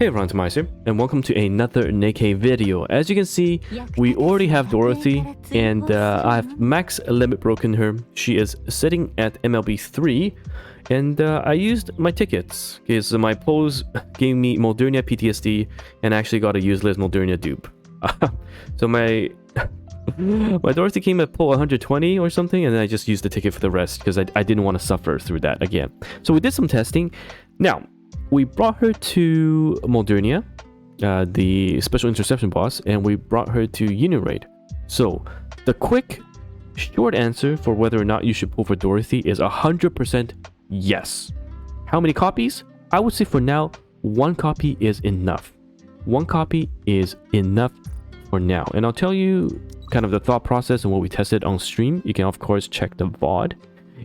Hey everyone, TimaeuSS here, and welcome to another NIKKE video. As you can see, we already have Dorothy, and I've max limit broken her. She is sitting at MLB 3, and I used my tickets, because my polls gave me Modernia PTSD, and I actually got a useless Modernia dupe. So my Dorothy came at poll 120 or something, and then I just used the ticket for the rest, because I didn't want to suffer through that again. So we did some testing. Now, we brought her to Modernia, the special interception boss, and we brought her to Union Raid. So, the quick, short answer for whether or not you should pull for Dorothy is 100% yes. How many copies? I would say for now, 1 copy is enough. 1 copy is enough for now. And I'll tell you kind of the thought process and what we tested on stream. You can, of course, check the VOD.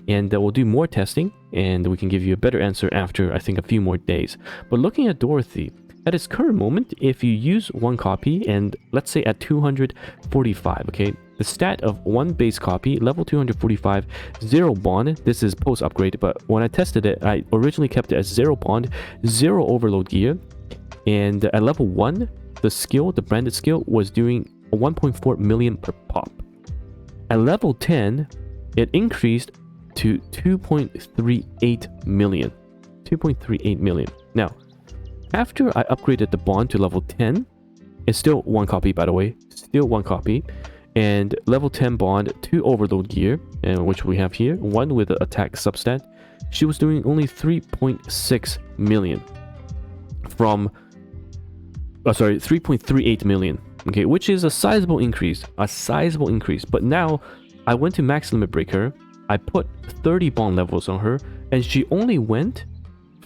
And we'll do more testing, and we can give you a better answer after, I think, a few more days. But looking at Dorothy, at its current moment, if you use 1 copy, and let's say at 245, okay, the stat of 1 base copy, level 245, 0 bond, this is post-upgrade, but when I tested it, I originally kept it as 0 bond, 0 overload gear, and at level 1, the skill, the branded skill, was doing 1.4 million per pop. At level 10, it increased to 2.38 million. 2.38 million. Now, after I upgraded the bond to level 10, it's still 1 copy, by the way, still 1 copy, and level 10 bond, 2 overload gear, and which we have here, 1 with the attack substat. She was doing only 3.6 million from 3.38 million, okay, which is a sizable increase, but now I went to max limit breaker. I put 30 bond levels on her, and she only went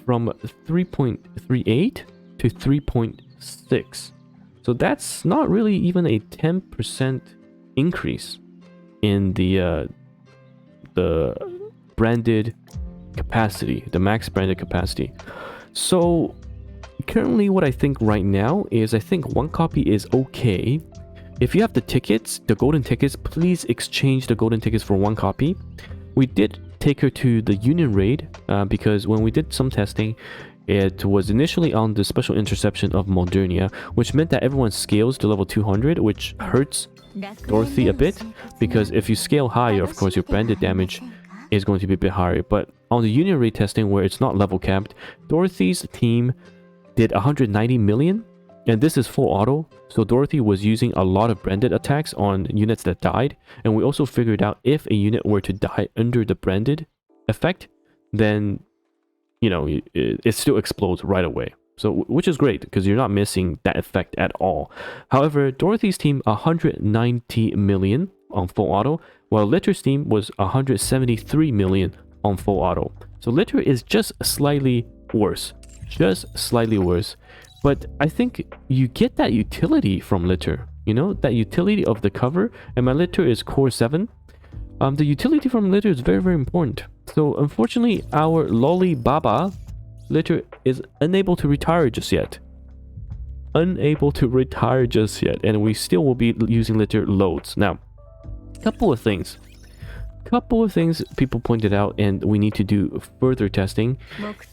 from 3.38 to 3.6. So that's not really even a 10% increase in the branded capacity, the max branded capacity. So currently what I think right now is I think 1 copy is okay. If you have the tickets, the golden tickets, please exchange the golden tickets for 1 copy. We did take her to the Union Raid because when we did some testing, it was initially on the special interception of Modernia, which meant that everyone scales to level 200, which hurts Dorothy a bit, because if you scale higher, of course, your branded damage is going to be a bit higher. But on the Union Raid testing, where it's not level capped, Dorothy's team did 190 million. And this is full auto, so Dorothy was using a lot of branded attacks on units that died, and we also figured out if a unit were to die under the branded effect, then, you know, it still explodes right away. So, which is great, because you're not missing that effect at all. However, Dorothy's team, 190 million on full auto, while Litter's team was 173 million on full auto. So Litter is just slightly worse. But I think you get that utility from Litter, you know, that utility of the cover, and my Litter is core 7. The utility from Litter is very, very important. So unfortunately, our Lolly Baba Litter is unable to retire just yet. And we still will be using Litter loads. Now, couple of things people pointed out, and we need to do further testing,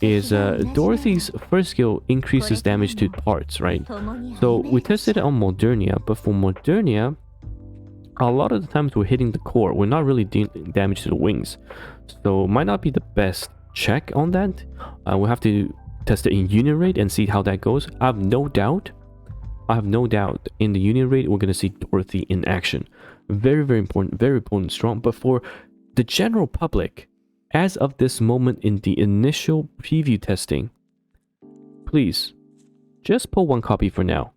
is Dorothy's first skill increases damage to parts, right? So we tested it on Modernia, but for Modernia, a lot of the times we're hitting the core, we're not really doing damage to the wings, so might not be the best check on that. We'll have to test it in Union Raid and see how that goes. I have no doubt in the Union Raid we're going to see Dorothy in action. Very, very important, very potent, strong. But for the general public, as of this moment in the initial preview testing, please just pull 1 copy for now.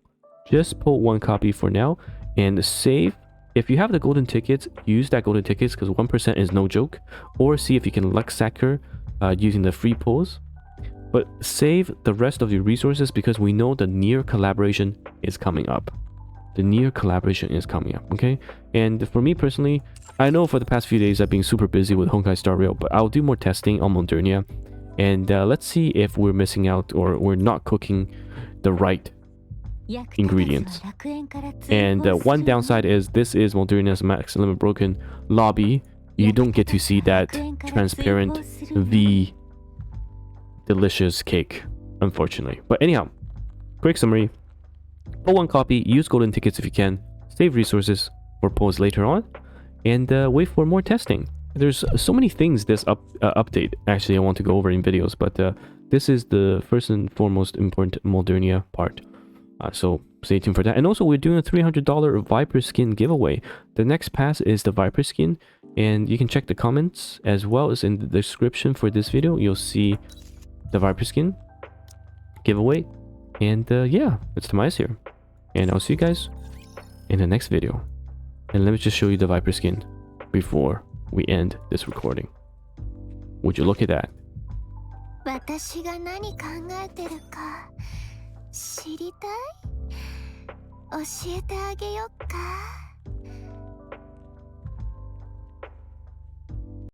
And save. If you have the golden tickets, use that golden tickets, because 1% is no joke. Or see if you can luck sack her using the free pulls. But save the rest of your resources, because we know the near collaboration is coming up. Okay? And for me personally, I know for the past few days I've been super busy with Honkai Star Rail, but I'll do more testing on Modernia. And let's see if we're missing out or we're not cooking the right ingredients. And one downside is this is Modernia's max limit broken lobby. You don't get to see that transparent V delicious cake, unfortunately. But anyhow, quick summary. Pull one copy, use golden tickets if you can, save resources for pulls later on, and wait for more testing. There's so many things this update actually I want to go over in videos, but this is the first and foremost important Moldernia part. So stay tuned for that. And also we're doing a $300 Viper skin giveaway. The next pass is the Viper skin, and you can check the comments as well as in the description for this video. You'll see the Viper skin giveaway. And yeah, it's TimaeuSS here. And I'll see you guys in the next video. And let me just show you the Viper skin before we end this recording. Would you look at that? 私が何考えてるか知りたい？教えてあげよっか。